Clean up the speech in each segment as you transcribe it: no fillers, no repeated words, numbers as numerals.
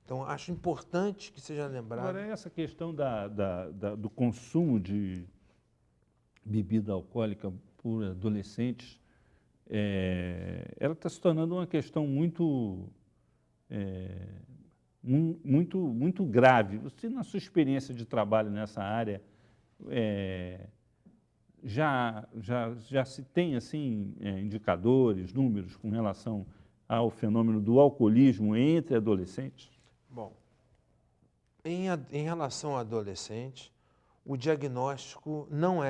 Então, acho importante que seja lembrado. Agora, essa questão do consumo de bebida alcoólica por adolescentes, ela está se tornando uma questão muito grave. Você, na sua experiência de trabalho nessa área, já se tem assim indicadores, números com relação ao fenômeno do alcoolismo entre adolescentes? Bom, em relação a adolescente, o diagnóstico não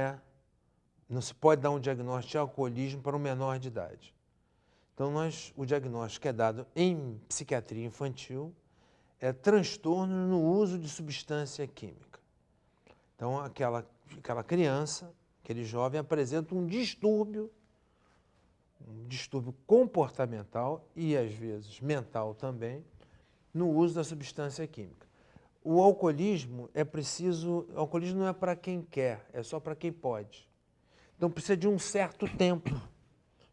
se pode dar um diagnóstico de alcoolismo para um menor de idade. Então, o diagnóstico é dado em psiquiatria infantil, é transtorno no uso de substância química. Então, aquela criança, aquele jovem apresenta um distúrbio comportamental e, às vezes, mental também, no uso da substância química. O alcoolismo o alcoolismo não é para quem quer, é só para quem pode. Então, precisa de um certo tempo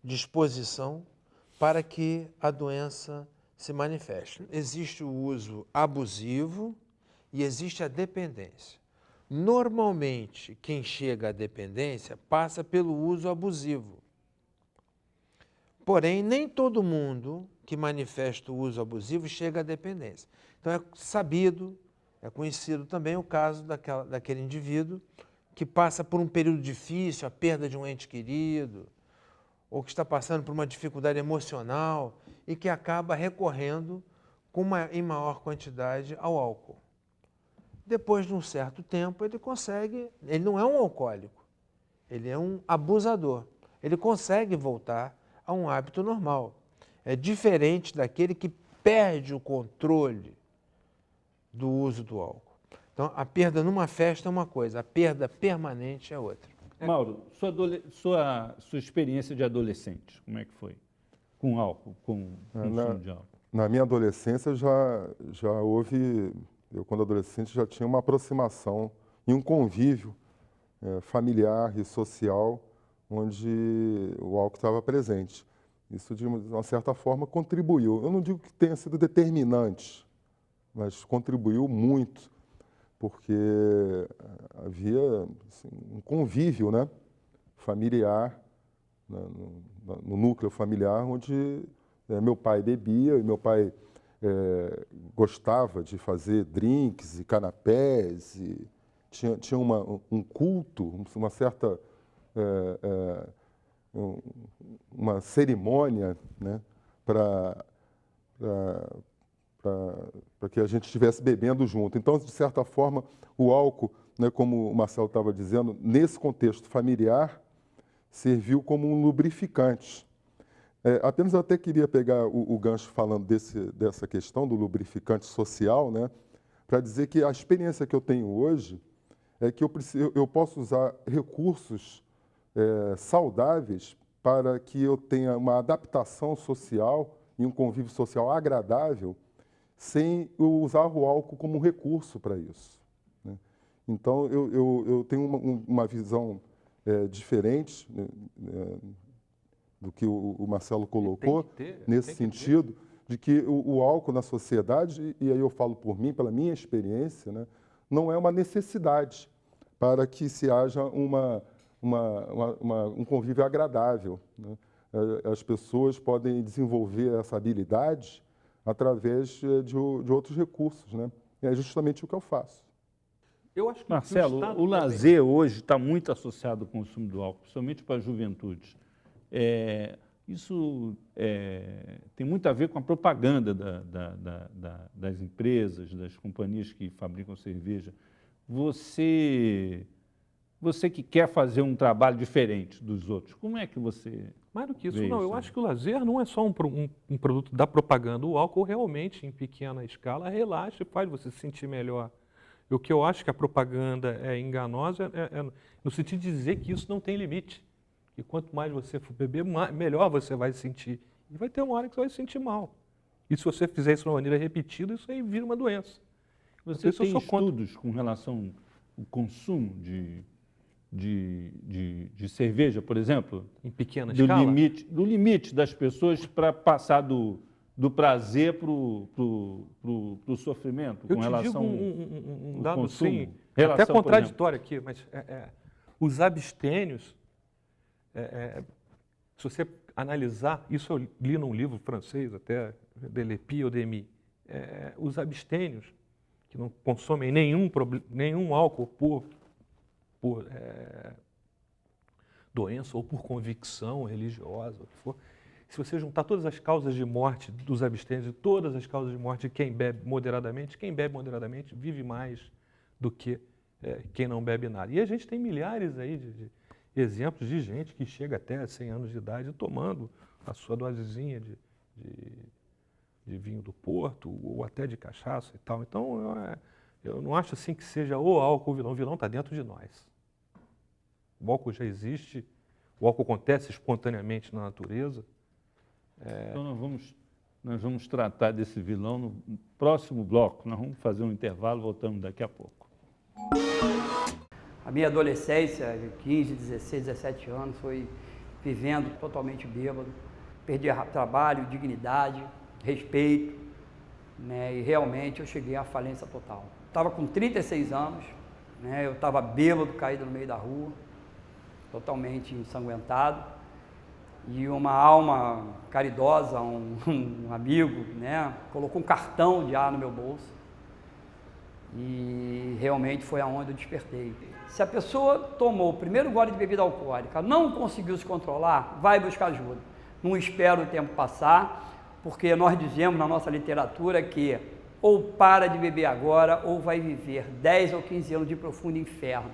de exposição para que a doença se manifeste. Existe o uso abusivo e existe a dependência. Normalmente, quem chega à dependência passa pelo uso abusivo. Porém, nem todo mundo que manifesta o uso abusivo chega à dependência. Então, é sabido, é conhecido também o caso daquele indivíduo que passa por um período difícil, a perda de um ente querido, ou que está passando por uma dificuldade emocional e que acaba recorrendo em maior quantidade ao álcool. Depois de um certo tempo, ele não é um alcoólico, ele é um abusador. Ele consegue voltar a um hábito normal. É diferente daquele que perde o controle do uso do álcool. Então, a perda numa festa é uma coisa, a perda permanente é outra. Mauro, sua experiência de adolescente, como é que foi? Com álcool, com consumo de álcool? Na minha adolescência já houve, eu quando adolescente já tinha uma aproximação e um convívio familiar e social onde o álcool estava presente. Isso, de uma certa forma, contribuiu. Eu não digo que tenha sido determinante, mas contribuiu muito, porque havia assim, um convívio, né, familiar, né, no núcleo familiar, onde meu pai bebia e meu pai gostava de fazer drinks e canapés, e tinha um culto, uma certa uma cerimônia, né, para que a gente estivesse bebendo junto. Então, de certa forma, o álcool, né, como o Marcelo estava dizendo, nesse contexto familiar, serviu como um lubrificante. Apenas eu até queria pegar o gancho falando dessa questão do lubrificante social, né, para dizer que a experiência que eu tenho hoje é que eu posso usar recursos saudáveis para que eu tenha uma adaptação social e um convívio social agradável sem usar o álcool como um recurso para isso, né? Então, eu tenho uma visão diferente, né, do que o Marcelo colocou, nesse sentido, de que o álcool na sociedade, e aí eu falo por mim, pela minha experiência, né, não é uma necessidade para que se haja um convívio agradável, né? As pessoas podem desenvolver essa habilidade através de outros recursos, né? É justamente o que eu faço. Eu acho que Marcelo, o lazer hoje está muito associado ao consumo do álcool, principalmente para a juventude. Isso tem muito a ver com a propaganda das empresas, das companhias que fabricam cerveja. Você que quer fazer um trabalho diferente dos outros, como é que você... Mais do que isso, não, eu acho que o lazer não é só um produto da propaganda. O álcool realmente, em pequena escala, relaxa e faz você se sentir melhor. E o que eu acho que a propaganda é enganosa é no sentido de dizer que isso não tem limite. E quanto mais você for beber, melhor você vai se sentir. E vai ter uma hora que você vai se sentir mal. E se você fizer isso de uma maneira repetida, isso aí vira uma doença. Você tem estudos com relação ao consumo de cerveja, por exemplo? Em pequena escala? Do limite das pessoas para passar do prazer para o sofrimento, Eu com te relação digo um ao dado consumo? sim, Relação, até por exemplo, contraditório aqui, mas os abstênios, se você analisar, isso eu li num livro francês até, Delepy ou Demy, os abstênios, que não consomem nenhum álcool por doença ou por convicção religiosa, o que for, se você juntar todas as causas de morte dos abstêmios e todas as causas de morte de quem bebe moderadamente vive mais do que quem não bebe nada. E a gente tem milhares aí de exemplos de gente que chega até 100 anos de idade tomando a sua dosezinha de vinho do Porto ou até de cachaça e tal. Então, eu não acho assim que seja o álcool o vilão. O vilão está dentro de nós. O álcool já existe, o álcool acontece espontaneamente na natureza. Então nós vamos tratar desse vilão no próximo bloco. Nós vamos fazer um intervalo, voltamos daqui a pouco. A minha adolescência, de 15, 16, 17 anos, foi vivendo totalmente bêbado. Perdi trabalho, dignidade, respeito, né? E realmente eu cheguei à falência total. Estava com 36 anos, né? Eu estava bêbado, caído no meio da rua, totalmente ensanguentado. E uma alma caridosa, um amigo, né, colocou um cartão de ar no meu bolso e realmente foi aonde eu despertei. Se a pessoa tomou o primeiro gole de bebida alcoólica, não conseguiu se controlar, vai buscar ajuda. Não espera o tempo passar, porque nós dizemos na nossa literatura que ou para de beber agora ou vai viver 10 ou 15 anos de profundo inferno.